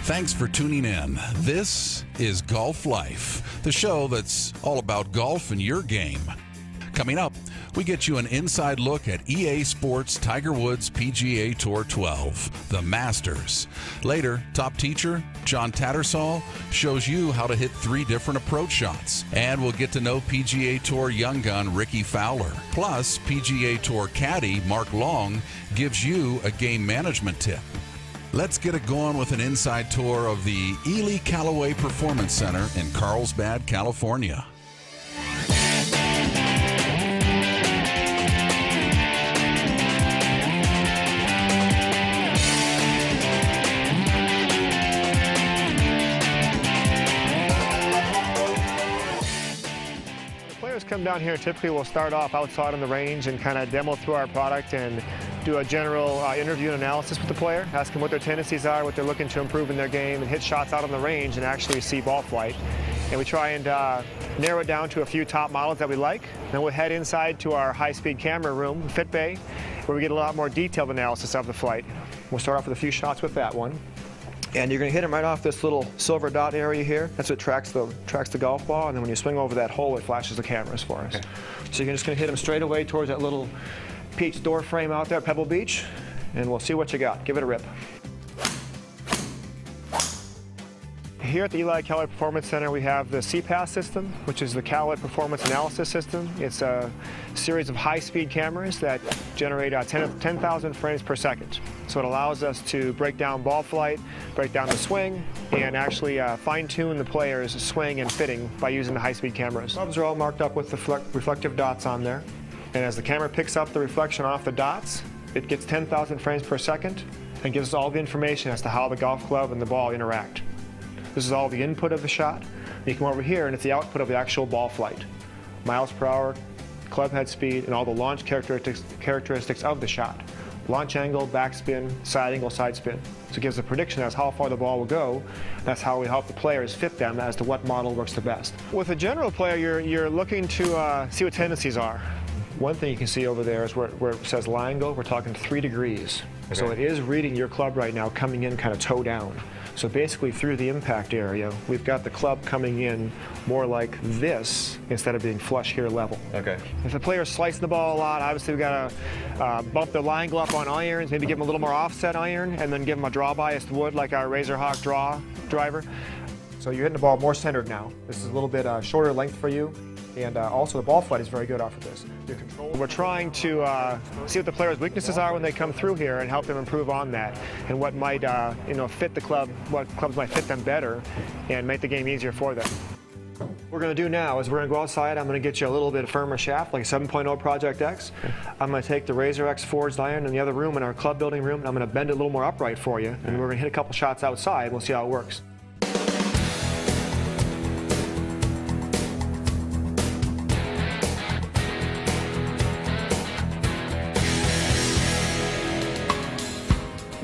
Thanks for tuning in. This is Golf Life, the show that's all about golf and your game. Coming up, we get you an inside look at EA Sports Tiger Woods PGA Tour 12, the Masters. Later, top teacher Jon Tattersall shows you how to hit 3 different approach shots. And we'll get to know PGA Tour young gun Rickie Fowler. Plus, PGA Tour caddy Mark Long gives you a game management tip. Let's get it going with an inside tour of the Ely Callaway Performance Center in Carlsbad, California. Come down here, typically we'll start off outside on the range and kind of demo through our product and do a general interview and analysis with the player, ask them what their tendencies are, what they're looking to improve in their game, and hit shots out on the range and actually see ball flight. And we try and narrow it down to a few top models that we like. Then we'll head inside to our high-speed camera room, Fit Bay, where we get a lot more detailed analysis of the flight. We'll start off with a few shots with that one. And you're going to hit them right off this little silver dot area here. That's what tracks the golf ball, and then when you swing over that hole, it flashes the cameras for us. Okay. So you're just going to hit them straight away towards that little peach door frame out there at Pebble Beach, and we'll see what you got. Give it a rip. Here at the Ely Callaway Performance Center, we have the CPAS system, which is the Callaway Performance Analysis System. It's a series of high-speed cameras that generate 10,000 frames per second. So it allows us to break down ball flight, break down the swing, and actually fine-tune the player's swing and fitting by using the high-speed cameras. Clubs are all marked up with the reflective dots on there. And as the camera picks up the reflection off the dots, it gets 10,000 frames per second and gives us all the information as to how the golf club and the ball interact. This is all the input of the shot. You come over here and it's the output of the actual ball flight. Miles per hour, club head speed, and all the launch characteristics of the shot. Launch angle, backspin, side angle, side spin. So it gives a prediction as how far the ball will go. That's how we help the players fit them as to what model works the best. With a general player, you're looking to see what tendencies are. One thing you can see over there is where it says lie angle, we're talking 3 degrees. Okay. So it is reading your club right now coming in kind of toe down. So basically through the impact area, we've got the club coming in more like this instead of being flush here level. Okay. If the player's slicing the ball a lot, obviously we've got to bump the lie angle up on irons, maybe give them a little more offset iron, and then give them a draw biased wood like our Razor Hawk draw driver. So you're hitting the ball more centered now. This is a little bit shorter length for you. And also the ball flight is very good off of this. We're trying to see what the players' weaknesses are when they come through here and help them improve on that, and what might fit the club, what clubs might fit them better and make the game easier for them. What we're going to do now is we're going to go outside. I'm going to get you a little bit firmer shaft, like a 7.0 Project X. Okay. I'm going to take the Razor X forged iron in the other room, in our club building room, and I'm going to bend it a little more upright for you, and we're going to hit a couple shots outside, and we'll see how it works.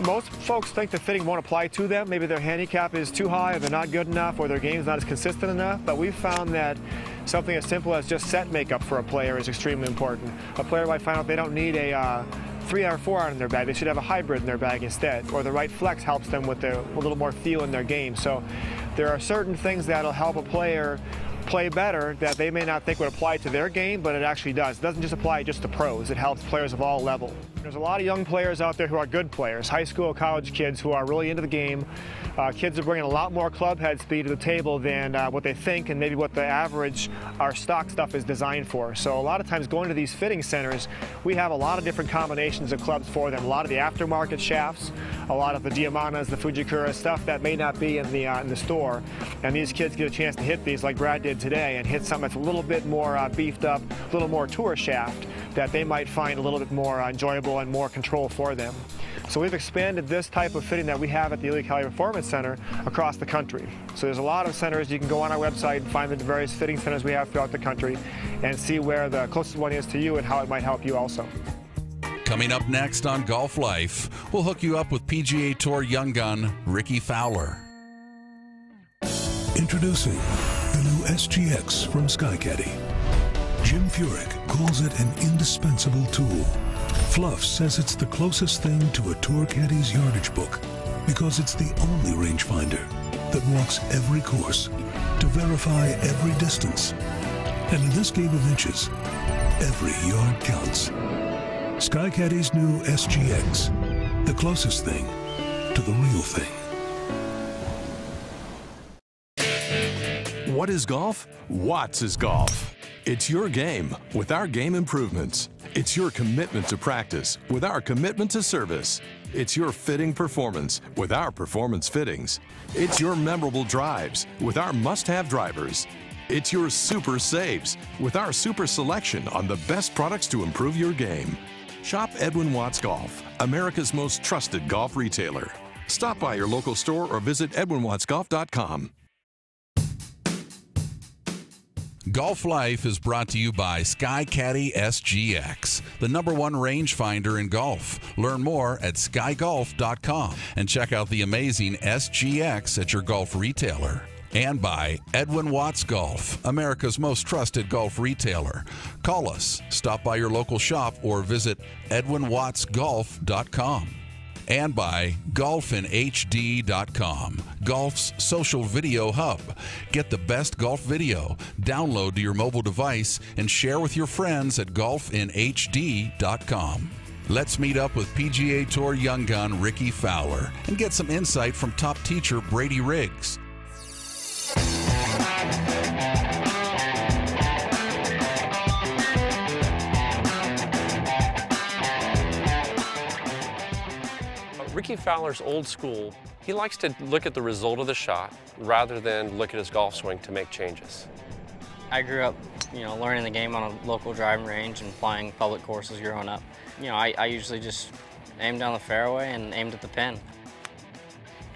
Most folks think the fitting won't apply to them. Maybe their handicap is too high, or they're not good enough, or their game's not as consistent enough. But we've found that something as simple as just set makeup for a player is extremely important. A player might find out they don't need a 3 or 4 iron in their bag. They should have a hybrid in their bag instead. Or the right flex helps them with a little more feel in their game. So there are certain things that'll help a player play better that they may not think would apply to their game, but it actually does. It doesn't just apply just to pros. It helps players of all levels. There's a lot of young players out there who are good players, high school, college kids who are really into the game. Kids are bringing a lot more club head speed to the table than what they think and maybe what the average, our stock stuff is designed for. So a lot of times going to these fitting centers, we have a lot of different combinations of clubs for them. A lot of the aftermarket shafts, a lot of the Diamanas, the Fujikura, stuff that may not be in the store. And these kids get a chance to hit these like Brad did today and hit something that's a little bit more beefed up, a little more tour shaft that they might find a little bit more enjoyable and more control for them. So we've expanded this type of fitting that we have at the Ely Callaway Performance Center across the country. So there's a lot of centers. You can go on our website and find the various fitting centers we have throughout the country and see where the closest one is to you and how it might help you also. Coming up next on Golf Life, we'll hook you up with PGA Tour young gun Rickie Fowler. Introducing the new SGX from Caddie. Jim Furyk calls it an indispensable tool. Fluff says it's the closest thing to a tour caddy's yardage book. Because it's the only rangefinder that walks every course to verify every distance. And in this game of inches, every yard counts. Sky Caddie's new SGX, the closest thing to the real thing. What is golf? Watts is golf. It's your game with our game improvements. It's your commitment to practice with our commitment to service. It's your fitting performance with our performance fittings. It's your memorable drives with our must-have drivers. It's your super saves with our super selection on the best products to improve your game. Shop Edwin Watts Golf, America's most trusted golf retailer. Stop by your local store or visit edwinwattsgolf.com. Golf Life is brought to you by Sky Caddie SGX, the #1 rangefinder in golf. Learn more at skygolf.com and check out the amazing SGX at your golf retailer. And by Edwin Watts Golf, America's most trusted golf retailer. Call us, stop by your local shop, or visit edwinwattsgolf.com. And by golfinhd.com, golf's social video hub. Get the best golf video, download to your mobile device, and share with your friends at golfinhd.com. Let's meet up with PGA Tour young gun Rickie Fowler and get some insight from top teacher Brady Riggs. Rickie Fowler's old school. He likes to look at the result of the shot rather than look at his golf swing to make changes. I grew up, learning the game on a local driving range and playing public courses growing up. I usually just aimed down the fairway and aimed at the pin.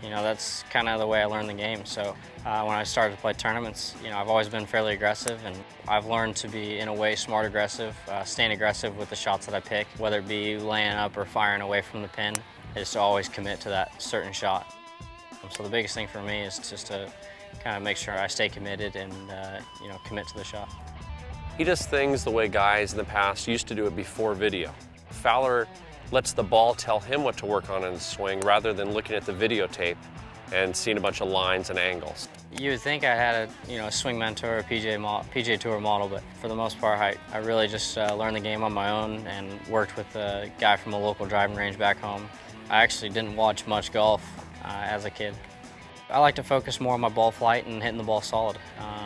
That's kind of the way I learned the game. So when I started to play tournaments, I've always been fairly aggressive, and I've learned to be, in a way, smart aggressive, staying aggressive with the shots that I pick, whether it be laying up or firing away from the pin, is to always commit to that certain shot. So the biggest thing for me is just to kind of make sure I stay committed and commit to the shot. He does things the way guys in the past used to do it before video. Fowler lets the ball tell him what to work on in his swing rather than looking at the videotape and seeing a bunch of lines and angles. You would think I had a swing mentor, a PGA Tour model, but for the most part, I really just learned the game on my own and worked with a guy from a local driving range back home. I actually didn't watch much golf as a kid. I like to focus more on my ball flight and hitting the ball solid.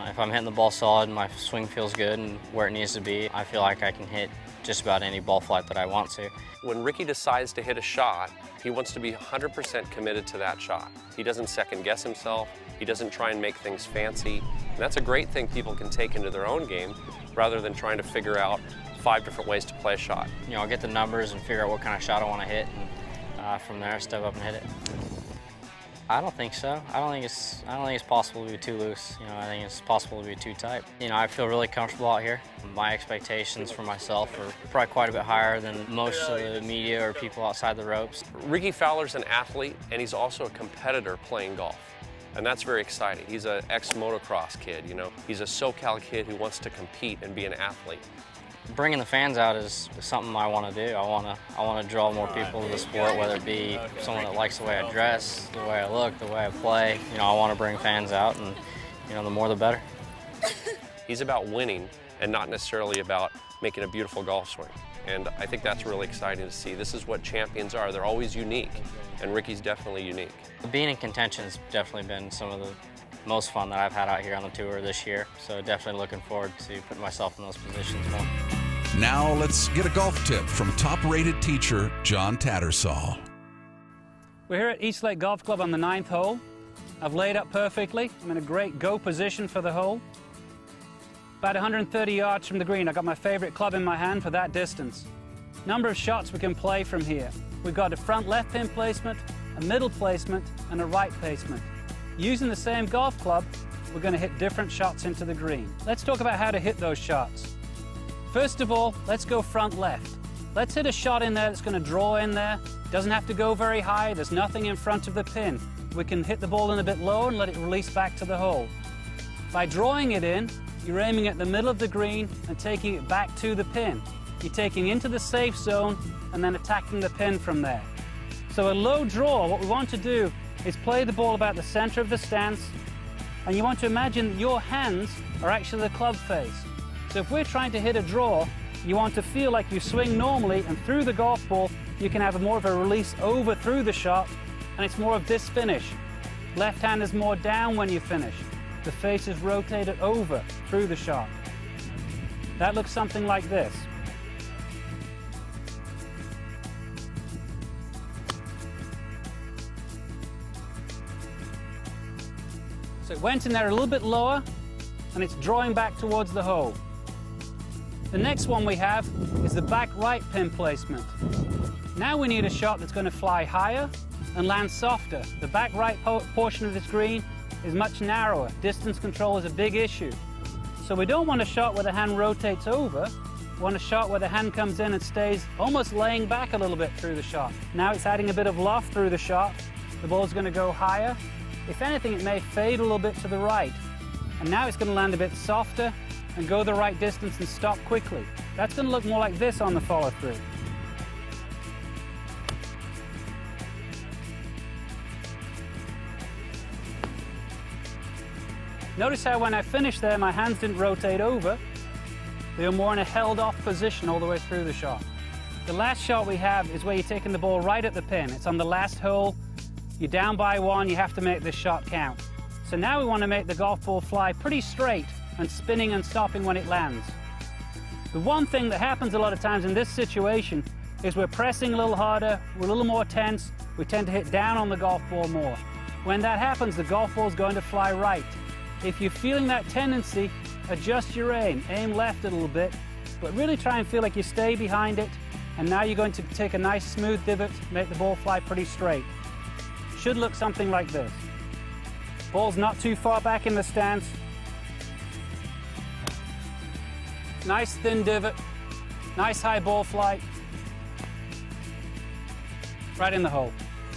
If I'm hitting the ball solid and my swing feels good and where it needs to be, I feel like I can hit just about any ball flight that I want to. When Rickie decides to hit a shot, he wants to be 100% committed to that shot. He doesn't second guess himself. He doesn't try and make things fancy. And that's a great thing people can take into their own game rather than trying to figure out 5 different ways to play a shot. I'll get the numbers and figure out what kind of shot I want to hit, and from there, step up and hit it. I don't think so. I don't think it's possible to be too loose. I think it's possible to be too tight. I feel really comfortable out here. My expectations for myself are probably quite a bit higher than most of the media or people outside the ropes. Rickie Fowler's an athlete, and he's also a competitor playing golf. And that's very exciting. He's an ex-motocross kid, He's a SoCal kid who wants to compete and be an athlete. Bringing the fans out is something I want to do. I want to draw more people to the sport, whether it be someone that likes the way I dress, the way I look, the way I play. I want to bring fans out, and the more the better. He's about winning and not necessarily about making a beautiful golf swing. And I think that's really exciting to see. This is what champions are. They're always unique, and Rickie's definitely unique. Being in contention has definitely been some of the most fun that I've had out here on the tour this year. So definitely looking forward to putting myself in those positions more. Now let's get a golf tip from top-rated teacher Jon Tattersall. We're here at East Lake Golf Club on the 9th hole. I've laid up perfectly. I'm in a great go position for the hole. About 130 yards from the green, I got my favorite club in my hand for that distance. Number of shots we can play from here. We've got a front left pin placement, a middle placement, and a right placement. Using the same golf club, we're going to hit different shots into the green. Let's talk about how to hit those shots. First of all, let's go front left. Let's hit a shot in there that's going to draw in there. Doesn't have to go very high. There's nothing in front of the pin. We can hit the ball in a bit low and let it release back to the hole. By drawing it in, you're aiming at the middle of the green and taking it back to the pin. You're taking into the safe zone and then attacking the pin from there. So a low draw, what we want to do is play the ball about the center of the stance, and you want to imagine that your hands are actually the club face. So if we're trying to hit a draw, you want to feel like you swing normally, and through the golf ball, you can have more of a release over through the shot, and it's more of this finish. Left hand is more down when you finish. The face is rotated over through the shot. That looks something like this. So it went in there a little bit lower, and it's drawing back towards the hole. The next one we have is the back right pin placement. Now we need a shot that's going to fly higher and land softer. The back right portion of this green is much narrower. Distance control is a big issue. So we don't want a shot where the hand rotates over. We want a shot where the hand comes in and stays almost laying back a little bit through the shot. Now it's adding a bit of loft through the shot. The ball's going to go higher. If anything, it may fade a little bit to the right. And now it's going to land a bit softer and go the right distance and stop quickly. That's going to look more like this on the follow-through. Notice how when I finished there, my hands didn't rotate over. They were more in a held-off position all the way through the shot. The last shot we have is where you're taking the ball right at the pin. It's on the last hole. You're down by one, you have to make this shot count. So now we want to make the golf ball fly pretty straight and spinning and stopping when it lands. The one thing that happens a lot of times in this situation is we're pressing a little harder, we're a little more tense, we tend to hit down on the golf ball more. When that happens, the golf ball is going to fly right. If you're feeling that tendency, adjust your aim. Aim left a little bit, but really try and feel like you stay behind it, and now you're going to take a nice smooth divot, make the ball fly pretty straight. Should look something like this. Ball's not too far back in the stance. Nice thin divot, nice high ball flight. Right in the hole.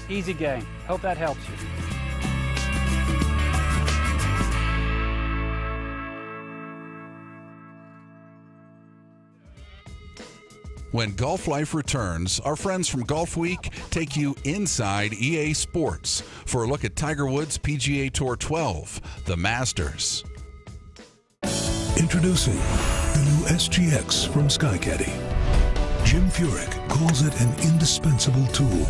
Easy game. Hope that helps you. When Golf Life returns, our friends from Golf Week take you inside EA Sports for a look at Tiger Woods PGA Tour 12, the Masters. Introducing the new SGX from Caddie. Jim Furyk calls it an indispensable tool.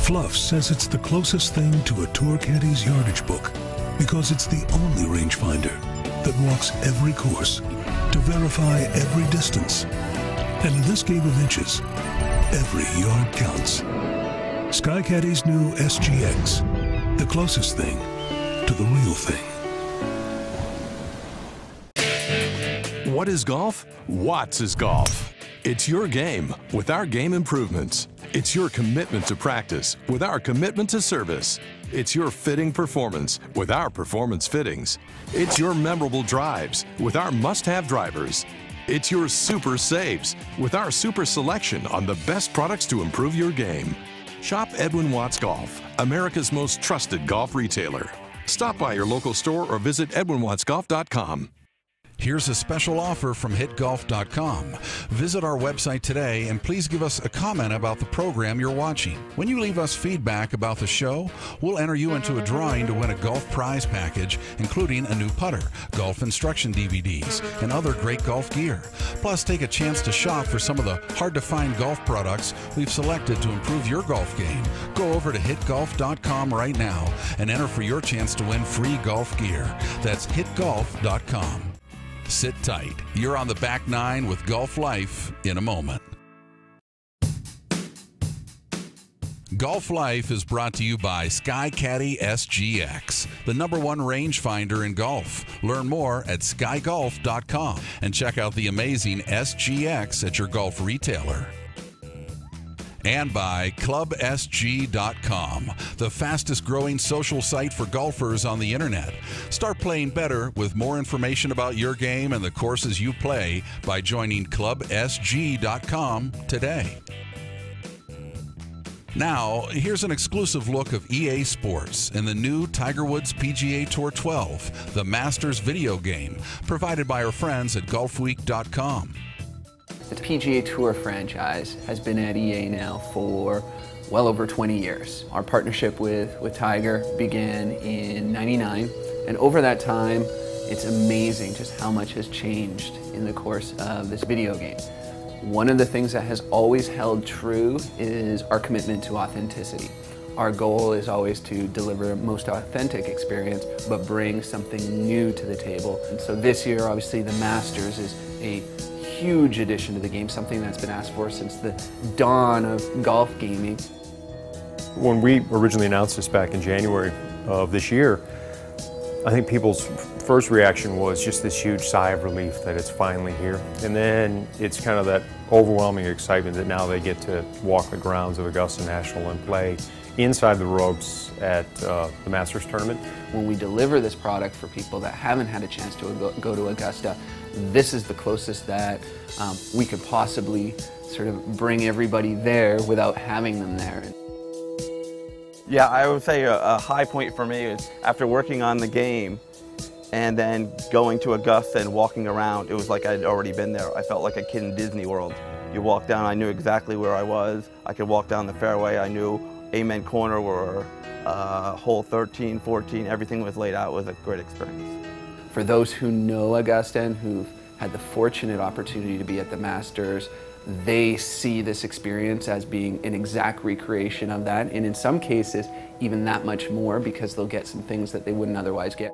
Fluff says it's the closest thing to a tour caddy's yardage book because it's the only rangefinder that walks every course to verify every distance. And in this game of inches, every yard counts. Caddie's new SGX, the closest thing to the real thing. What is golf? Watts is golf. It's your game with our game improvements. It's your commitment to practice with our commitment to service. It's your fitting performance with our performance fittings. It's your memorable drives with our must-have drivers. It's your super saves with our super selection on the best products to improve your game. Shop Edwin Watts Golf, America's most trusted golf retailer. Stop by your local store or visit edwinwattsgolf.com. Here's a special offer from hitgolf.com. Visit our website today and please give us a comment about the program you're watching. When you leave us feedback about the show, we'll enter you into a drawing to win a golf prize package, including a new putter, golf instruction DVDs, and other great golf gear. Plus, take a chance to shop for some of the hard-to-find golf products we've selected to improve your golf game. Go over to hitgolf.com right now and enter for your chance to win free golf gear. That's hitgolf.com. Sit tight. You're on the back nine with Golf Life in a moment. Golf Life is brought to you by Caddie SGX, the #1 rangefinder in golf. Learn more at skygolf.com and check out the amazing SGX at your golf retailer. And by ClubSG.com, the fastest growing social site for golfers on the internet. Start playing better with more information about your game and the courses you play by joining ClubSG.com today. Now, here's an exclusive look of EA Sports in the new Tiger Woods PGA Tour 12, the Masters video game, provided by our friends at GolfWeek.com. The PGA Tour franchise has been at EA now for well over 20 years. Our partnership with Tiger began in '99, and over that time, it's amazing just how much has changed in the course of this video game. One of the things that has always held true is our commitment to authenticity. Our goal is always to deliver the most authentic experience, but bring something new to the table. And so this year, obviously, the Masters is a huge addition to the game, something that's been asked for since the dawn of golf gaming. When we originally announced this back in January of this year, I think people's first reaction was just this huge sigh of relief that it's finally here. And then it's kind of that overwhelming excitement that now they get to walk the grounds of Augusta National and play inside the ropes at the Masters tournament. When we deliver this product for people that haven't had a chance to go to Augusta, this is the closest that we could possibly sort of bring everybody there without having them there. Yeah, I would say a high point for me is after working on the game and then going to Augusta and walking around, it was like I'd already been there. I felt like a kid in Disney World. You walk down, I knew exactly where I was. I could walk down the fairway, I knew Amen Corner where hole 13, 14, everything was laid out. It was a great experience. For those who know Augusta and who've had the fortunate opportunity to be at the Masters, they see this experience as being an exact recreation of that, and in some cases, even that much more, because they'll get some things that they wouldn't otherwise get.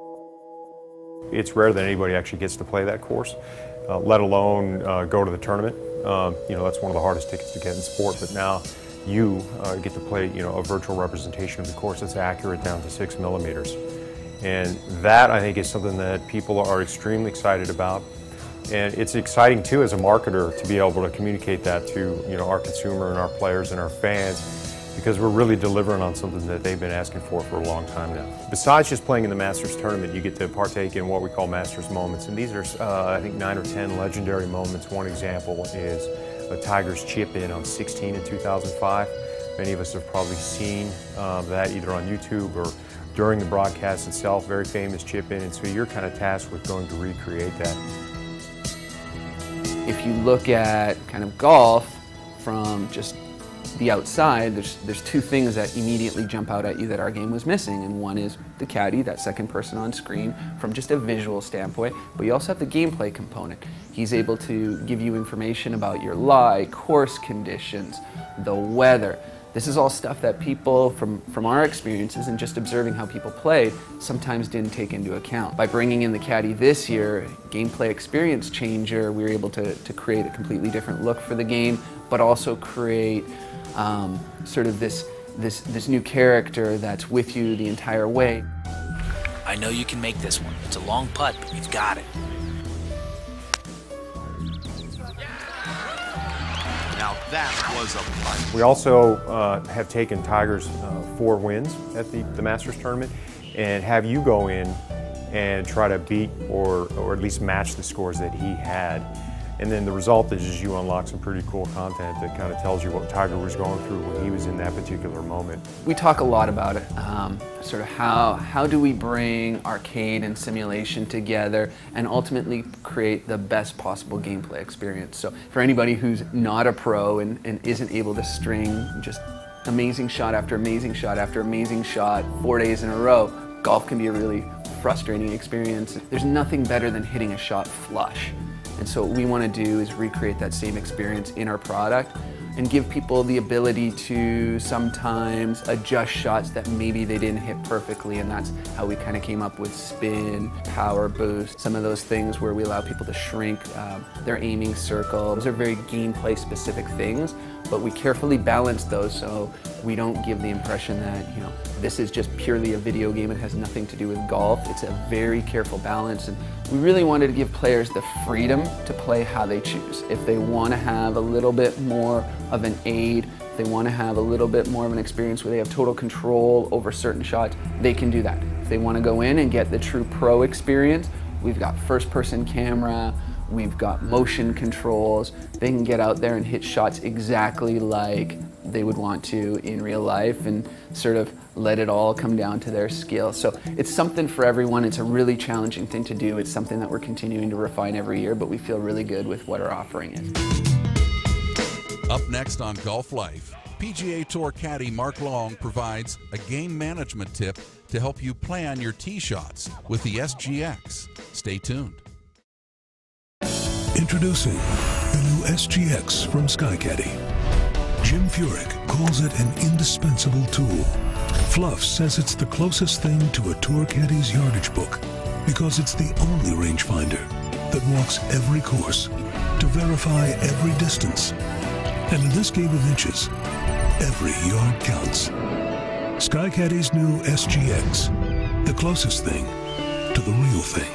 It's rare that anybody actually gets to play that course, let alone go to the tournament. You know, that's one of the hardest tickets to get in sport, but now you get to play, you know, a virtual representation of the course that's accurate down to 6 millimeters. And that, I think, is something that people are extremely excited about. And it's exciting, too, as a marketer to be able to communicate that to, you know, our consumer and our players and our fans, because we're really delivering on something that they've been asking for a long time now. Besides just playing in the Masters tournament, you get to partake in what we call Masters moments. And these are, I think, 9 or 10 legendary moments. One example is Tiger's chip in on 16 in 2005. Many of us have probably seen that either on YouTube or during the broadcast itself, very famous chip in, and so you're kind of tasked with going to recreate that. If you look at kind of golf from just the outside, there's two things that immediately jump out at you that our game was missing, and one is the caddy, that second person on screen, from just a visual standpoint, but you also have the gameplay component. He's able to give you information about your lie, course conditions, the weather. This is all stuff that people, from our experiences and just observing how people played, sometimes didn't take into account. By bringing in the caddy this year, gameplay experience changer, we were able to create a completely different look for the game, but also create sort of this new character that's with you the entire way. I know you can make this one. It's a long putt, but you've got it. Now that was a putt. We also have taken Tiger's 4 wins at the Masters tournament and have you go in and try to beat or at least match the scores that he had. And then the result is you unlock some pretty cool content that kind of tells you what Tiger was going through when he was in that particular moment. We talk a lot about it, sort of how do we bring arcade and simulation together and ultimately create the best possible gameplay experience. So for anybody who's not a pro and isn't able to string just amazing shot after amazing shot after amazing shot 4 days in a row, golf can be a really frustrating experience. There's nothing better than hitting a shot flush. And so what we want to do is recreate that same experience in our product and give people the ability to sometimes adjust shots that maybe they didn't hit perfectly, and that's how we kind of came up with spin, power boost, some of those things where we allow people to shrink their aiming circle. Those are very gameplay specific things, but we carefully balance those so we don't give the impression that, you know, this is just purely a video game. It has nothing to do with golf. It's a very careful balance, and we really wanted to give players the freedom to play how they choose. If they want to have a little bit more of an aid, if they want to have a little bit more of an experience where they have total control over certain shots, they can do that. If they want to go in and get the true pro experience, we've got first-person camera, we've got motion controls. They can get out there and hit shots exactly like they would want to in real life and sort of let it all come down to their skill. So it's something for everyone. It's a really challenging thing to do. It's something that we're continuing to refine every year, but we feel really good with what our offering is. Up next on Golf Life, PGA Tour caddy Mark Long provides a game management tip to help you plan your tee shots with the SGX. Stay tuned. Introducing the new SGX from Caddy. Jim Furyk calls it an indispensable tool. Fluff says it's the closest thing to a tour caddy's yardage book because it's the only rangefinder that walks every course to verify every distance. And in this game of inches, every yard counts. Caddy's new SGX, the closest thing to the real thing.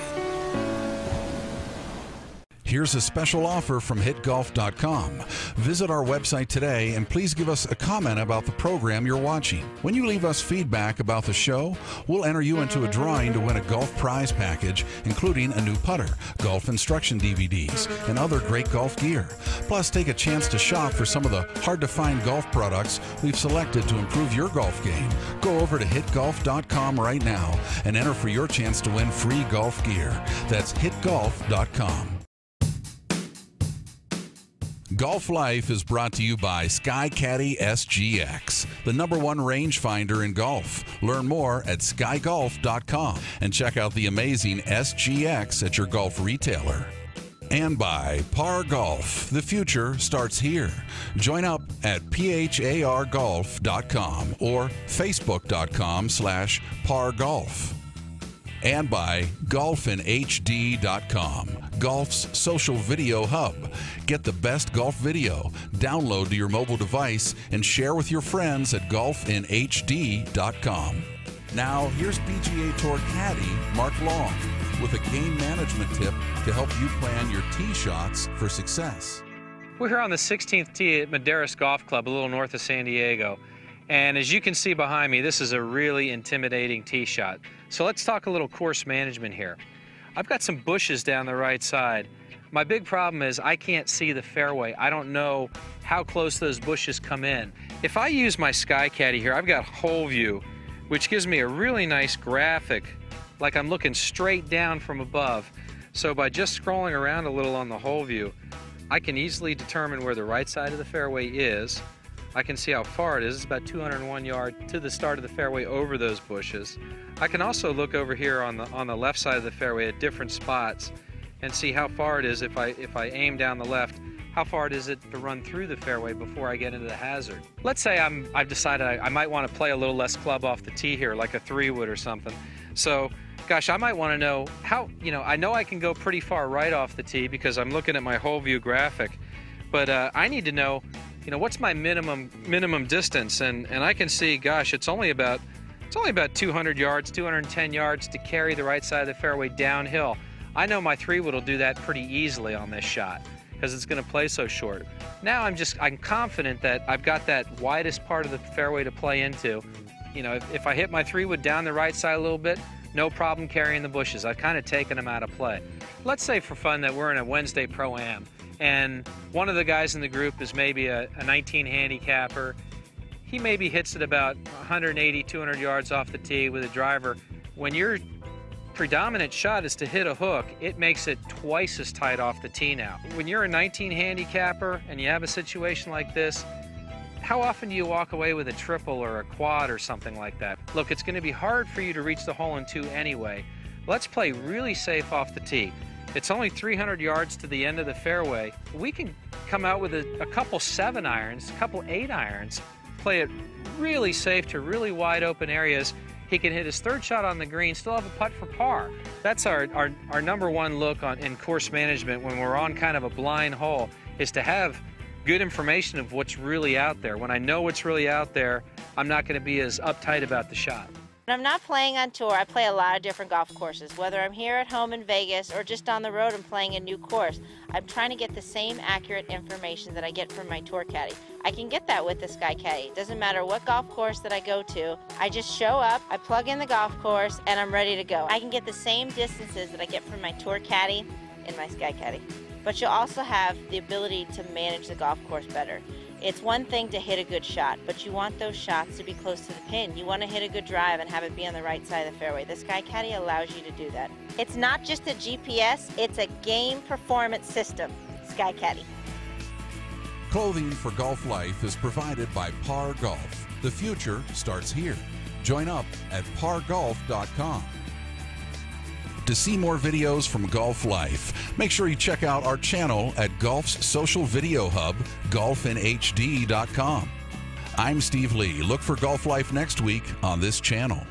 Here's a special offer from hitgolf.com. Visit our website today and please give us a comment about the program you're watching. When you leave us feedback about the show, we'll enter you into a drawing to win a golf prize package, including a new putter, golf instruction DVDs, and other great golf gear. Plus, take a chance to shop for some of the hard-to-find golf products we've selected to improve your golf game. Go over to hitgolf.com right now and enter for your chance to win free golf gear. That's hitgolf.com. Golf Life is brought to you by Caddy SGX, the #1 rangefinder in golf. Learn more at skygolf.com and check out the amazing SGX at your golf retailer. And by Par Golf. The future starts here. Join up at phargolf.com or facebook.com/pargolf. And by golfinhd.com, golf's social video hub. Get the best golf video, download to your mobile device, and share with your friends at golfinhd.com. Now, here's PGA Tour caddy Mark Long with a game management tip to help you plan your tee shots for success. We're here on the 16th tee at Madeiras Golf Club, a little north of San Diego. And as you can see behind me, this is a really intimidating tee shot. So let's talk a little course management here. I've got some bushes down the right side. My big problem is I can't see the fairway. I don't know how close those bushes come in. If I use my Caddy here, I've got hole view, which gives me a really nice graphic, like I'm looking straight down from above. So by just scrolling around a little on the hole view, I can easily determine where the right side of the fairway is. I can see how far it is. It's about 201 yards to the start of the fairway over those bushes. I can also look over here on the left side of the fairway at different spots and see how far it is if I aim down the left, how far it is to run through the fairway before I get into the hazard. Let's say I've decided I might want to play a little less club off the tee here, like a 3-wood or something. So, gosh, I might want to know how, I know I can go pretty far right off the tee because I'm looking at my hole view graphic, but I need to know, what's my minimum distance, and I can see, gosh, it's only about 200 yards, 210 yards to carry the right side of the fairway downhill. I know my 3-wood will do that pretty easily on this shot because it's going to play so short. Now I'm confident that I've got that widest part of the fairway to play into. If I hit my 3-wood down the right side a little bit, no problem carrying the bushes. I've kind of taken them out of play. Let's say for fun that we're in a Wednesday Pro-Am, and one of the guys in the group is maybe a 19 handicapper. He maybe hits it about 180, 200 yards off the tee with a driver. When your predominant shot is to hit a hook, it makes it twice as tight off the tee now. When you're a 19 handicapper and you have a situation like this, how often do you walk away with a triple or a quad or something like that? Look, it's going to be hard for you to reach the hole in 2 anyway. Let's play really safe off the tee. It's only 300 yards to the end of the fairway. We can come out with a couple 7-irons, a couple 8-irons, play it really safe to really wide open areas. He can hit his 3rd shot on the green, still have a putt for par. That's our #1 look in course management when we're on kind of a blind hole, is to have good information of what's really out there. When I know what's really out there, I'm not going to be as uptight about the shot. When I'm not playing on tour, I play a lot of different golf courses. Whether I'm here at home in Vegas or just on the road and playing a new course, I'm trying to get the same accurate information that I get from my tour caddy. I can get that with this Caddy. It doesn't matter what golf course that I go to. I just show up, I plug in the golf course, and I'm ready to go. I can get the same distances that I get from my tour caddy in my Caddy. But you'll also have the ability to manage the golf course better. It's one thing to hit a good shot, but you want those shots to be close to the pin. You want to hit a good drive and have it be on the right side of the fairway. This Caddy allows you to do that. It's not just a GPS, it's a game performance system. Caddy. Clothing for golf life is provided by Par Golf. The future starts here. Join up at pargolf.com. To see more videos from Golf Life, make sure you check out our channel at Golf's social video hub, golfinhd.com. I'm Steve Lee. Look for Golf Life next week on this channel.